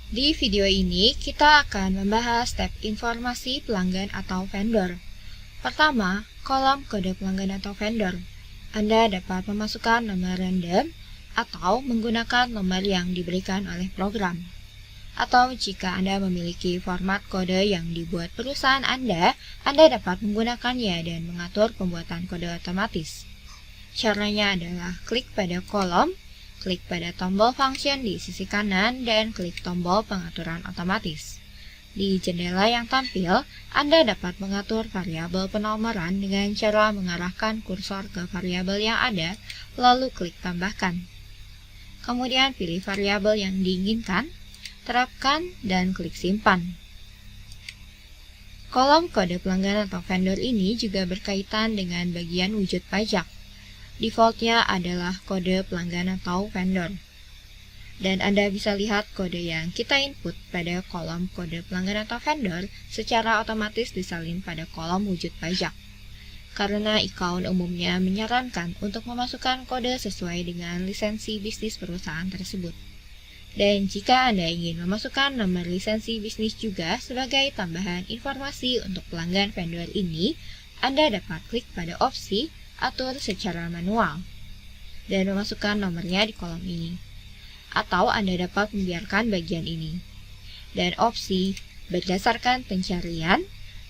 Di video ini, kita akan membahas tab informasi pelanggan atau vendor. Pertama, kolom kode pelanggan atau vendor. Anda dapat memasukkan nomor random atau menggunakan nomor yang diberikan oleh program. Atau jika Anda memiliki format kode yang dibuat perusahaan Anda dapat menggunakannya dan mengatur pembuatan kode otomatis. Caranya adalah klik pada kolom, klik pada tombol function di sisi kanan, dan klik tombol pengaturan otomatis. Di jendela yang tampil, Anda dapat mengatur variabel penomoran dengan cara mengarahkan kursor ke variabel yang ada, lalu klik tambahkan. Kemudian pilih variabel yang diinginkan, terapkan, dan klik simpan. Kolom kode pelanggan atau vendor ini juga berkaitan dengan bagian wujud pajak. Defaultnya adalah kode pelanggan atau vendor. Dan Anda bisa lihat kode yang kita input pada kolom kode pelanggan atau vendor secara otomatis disalin pada kolom wujud pajak. Karena account umumnya menyarankan untuk memasukkan kode sesuai dengan lisensi bisnis perusahaan tersebut. Dan jika Anda ingin memasukkan nomor lisensi bisnis juga sebagai tambahan informasi untuk pelanggan vendor ini, Anda dapat klik pada opsi atur secara manual dan memasukkan nomornya di kolom ini. Atau Anda dapat membiarkan bagian ini. Dan opsi berdasarkan pencarian,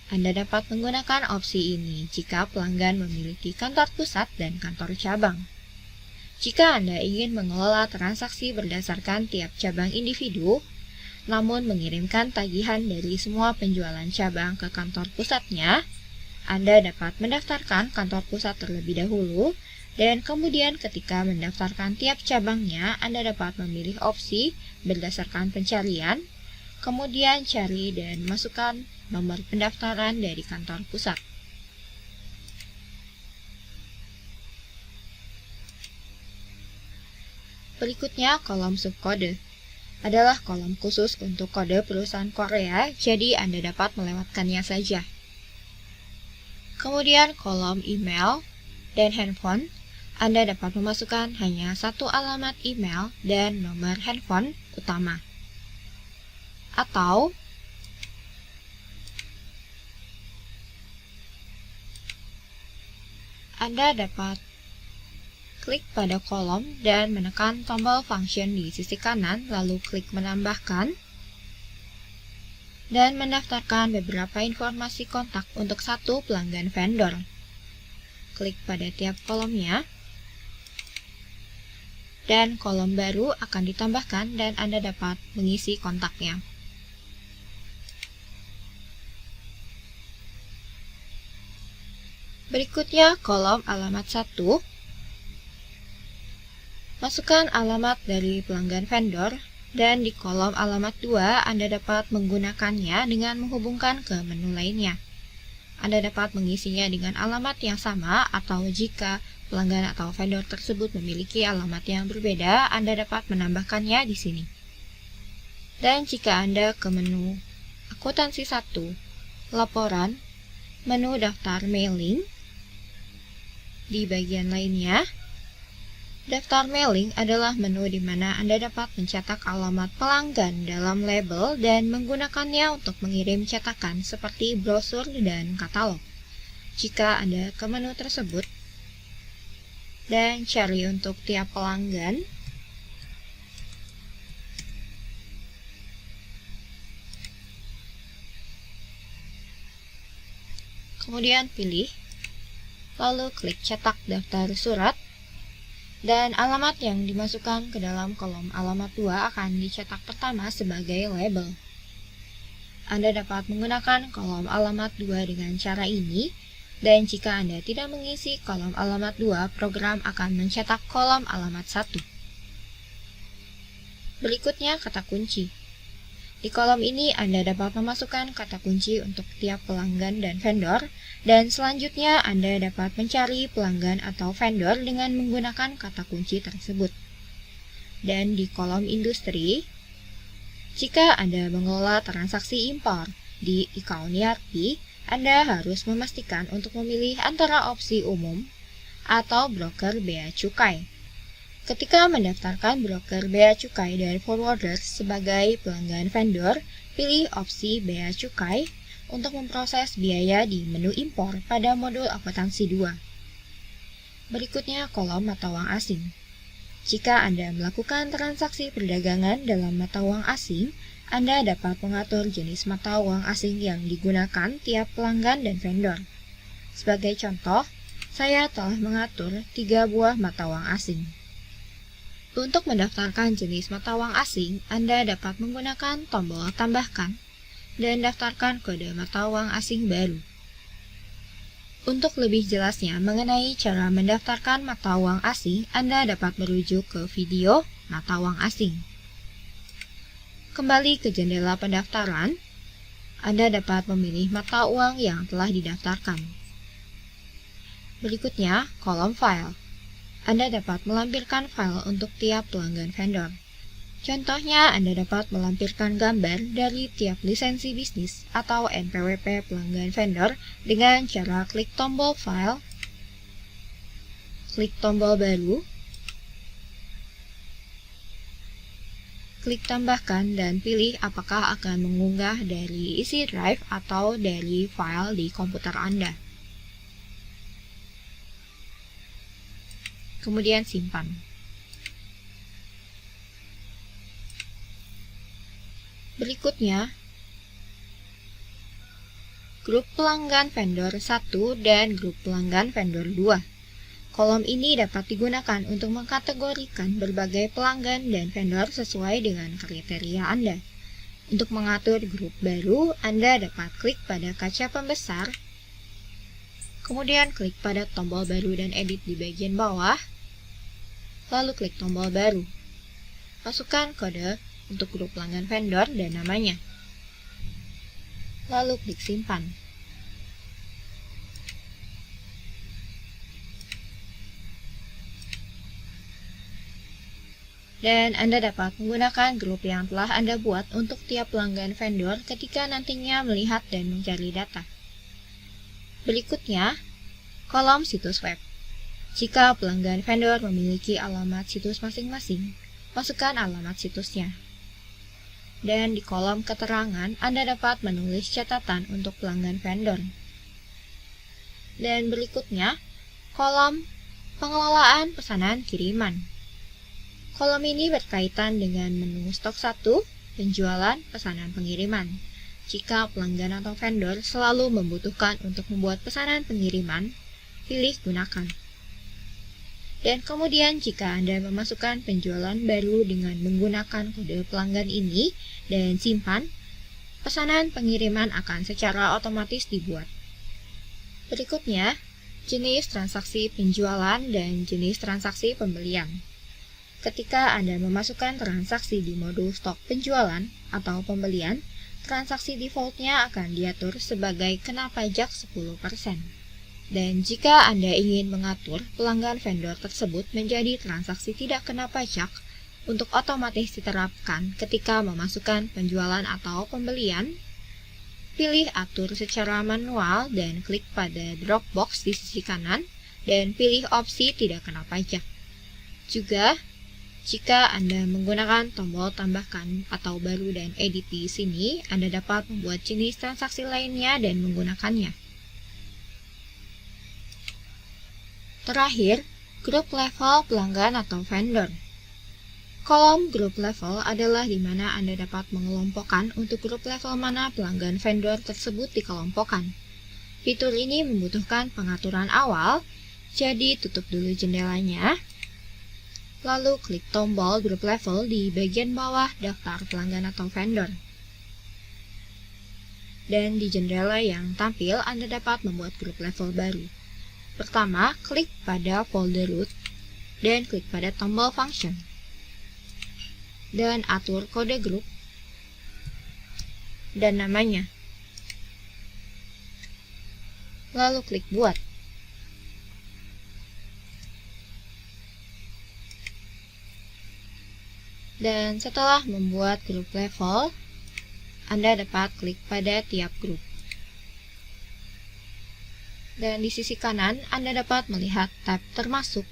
Anda dapat menggunakan opsi ini jika pelanggan memiliki kantor pusat dan kantor cabang. Jika Anda ingin mengelola transaksi berdasarkan tiap cabang individu, namun mengirimkan tagihan dari semua penjualan cabang ke kantor pusatnya, Anda dapat mendaftarkan kantor pusat terlebih dahulu, dan kemudian ketika mendaftarkan tiap cabangnya, Anda dapat memilih opsi berdasarkan pencarian, kemudian cari dan masukkan nomor pendaftaran dari kantor pusat. Berikutnya, kolom subkode adalah kolom khusus untuk kode perusahaan Korea, jadi Anda dapat melewatkannya saja. Kemudian kolom email dan handphone, Anda dapat memasukkan hanya satu alamat email dan nomor handphone utama. Atau Anda dapat klik pada kolom dan menekan tombol function di sisi kanan, lalu klik menambahkan, dan mendaftarkan beberapa informasi kontak untuk satu pelanggan vendor. Klik pada tiap kolomnya, dan kolom baru akan ditambahkan dan Anda dapat mengisi kontaknya. Berikutnya, kolom alamat 1. Masukkan alamat dari pelanggan vendor. Dan di kolom alamat 2, Anda dapat menggunakannya dengan menghubungkan ke menu lainnya. Anda dapat mengisinya dengan alamat yang sama, atau jika pelanggan atau vendor tersebut memiliki alamat yang berbeda, Anda dapat menambahkannya di sini. Dan jika Anda ke menu akuntansi 1, laporan, menu daftar mailing, di bagian lainnya, daftar mailing adalah menu di mana Anda dapat mencetak alamat pelanggan dalam label dan menggunakannya untuk mengirim cetakan seperti brosur dan katalog. Jika Anda ke menu tersebut dan cari untuk tiap pelanggan, kemudian pilih, lalu klik cetak daftar surat, dan alamat yang dimasukkan ke dalam kolom alamat 2 akan dicetak pertama sebagai label. Anda dapat menggunakan kolom alamat 2 dengan cara ini, dan jika Anda tidak mengisi kolom alamat 2, program akan mencetak kolom alamat 1. Berikutnya, kata kunci. Di kolom ini Anda dapat memasukkan kata kunci untuk tiap pelanggan dan vendor, dan selanjutnya Anda dapat mencari pelanggan atau vendor dengan menggunakan kata kunci tersebut. Dan di kolom industri, jika Anda mengelola transaksi impor di account ERP, Anda harus memastikan untuk memilih antara opsi umum atau broker bea cukai. Ketika mendaftarkan broker bea cukai dari forwarder sebagai pelanggan vendor, pilih opsi bea cukai untuk memproses biaya di menu impor pada modul akuntansi 2. Berikutnya kolom mata uang asing. Jika Anda melakukan transaksi perdagangan dalam mata uang asing, Anda dapat mengatur jenis mata uang asing yang digunakan tiap pelanggan dan vendor. Sebagai contoh, saya telah mengatur 3 buah mata uang asing. Untuk mendaftarkan jenis mata uang asing, Anda dapat menggunakan tombol tambahkan dan daftarkan kode mata uang asing baru. Untuk lebih jelasnya mengenai cara mendaftarkan mata uang asing, Anda dapat merujuk ke video mata uang asing. Kembali ke jendela pendaftaran, Anda dapat memilih mata uang yang telah didaftarkan. Berikutnya, kolom file. Anda dapat melampirkan file untuk tiap pelanggan vendor. Contohnya, Anda dapat melampirkan gambar dari tiap lisensi bisnis atau NPWP pelanggan vendor dengan cara klik tombol file, klik tombol baru, klik tambahkan dan pilih apakah akan mengunggah dari isi drive atau dari file di komputer Anda. Kemudian simpan. Berikutnya, grup pelanggan vendor 1 dan grup pelanggan vendor 2. Kolom ini dapat digunakan untuk mengkategorikan berbagai pelanggan dan vendor sesuai dengan kriteria Anda. Untuk mengatur grup baru, Anda dapat klik pada kaca pembesar, kemudian klik pada tombol baru dan edit di bagian bawah, lalu klik tombol baru. Masukkan kode untuk grup pelanggan vendor dan namanya. Lalu klik simpan. Dan Anda dapat menggunakan grup yang telah Anda buat untuk tiap pelanggan vendor ketika nantinya melihat dan mencari data. Berikutnya, kolom situs web. Jika pelanggan vendor memiliki alamat situs masing-masing, masukkan alamat situsnya. Dan di kolom keterangan, Anda dapat menulis catatan untuk pelanggan vendor. Dan berikutnya, kolom pengelolaan pesanan kiriman. Kolom ini berkaitan dengan menu stok 1, penjualan, pesanan pengiriman. Jika pelanggan atau vendor selalu membutuhkan untuk membuat pesanan pengiriman, pilih gunakan. Dan kemudian jika Anda memasukkan penjualan baru dengan menggunakan kode pelanggan ini dan simpan, pesanan pengiriman akan secara otomatis dibuat. Berikutnya, jenis transaksi penjualan dan jenis transaksi pembelian. Ketika Anda memasukkan transaksi di modul stok penjualan atau pembelian, transaksi defaultnya akan diatur sebagai kena pajak 10%. Dan jika Anda ingin mengatur pelanggan vendor tersebut menjadi transaksi tidak kena pajak, untuk otomatis diterapkan ketika memasukkan penjualan atau pembelian, pilih atur secara manual dan klik pada drop box di sisi kanan dan pilih opsi tidak kena pajak. Juga, jika Anda menggunakan tombol tambahkan atau baru dan edit di sini, Anda dapat membuat jenis transaksi lainnya dan menggunakannya. Terakhir, grup level pelanggan atau vendor. Kolom grup level adalah di mana Anda dapat mengelompokkan untuk grup level mana pelanggan vendor tersebut dikelompokkan. Fitur ini membutuhkan pengaturan awal, jadi tutup dulu jendelanya. Lalu klik tombol grup level di bagian bawah daftar pelanggan atau vendor. Dan di jendela yang tampil, Anda dapat membuat grup level baru. Pertama, klik pada folder root dan klik pada tombol function. Dan atur kode grup dan namanya. Lalu klik buat. Dan setelah membuat grup level, Anda dapat klik pada tiap grup. Dan di sisi kanan, Anda dapat melihat tab termasuk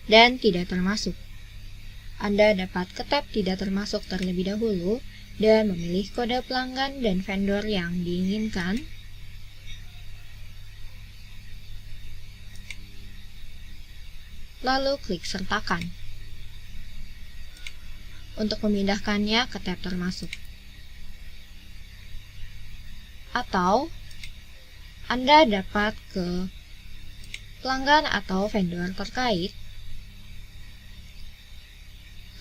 dan tidak termasuk. Anda dapat ke tab tidak termasuk terlebih dahulu dan memilih kode pelanggan dan vendor yang diinginkan. Lalu klik sertakan. Untuk memindahkannya ke tab termasuk. Atau Anda dapat ke pelanggan atau vendor terkait,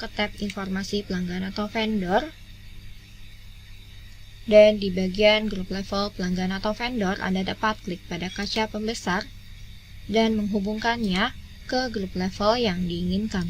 ke tab informasi pelanggan atau vendor, dan di bagian grup level pelanggan atau vendor Anda dapat klik pada kaca pembesar dan menghubungkannya ke grup level yang diinginkan.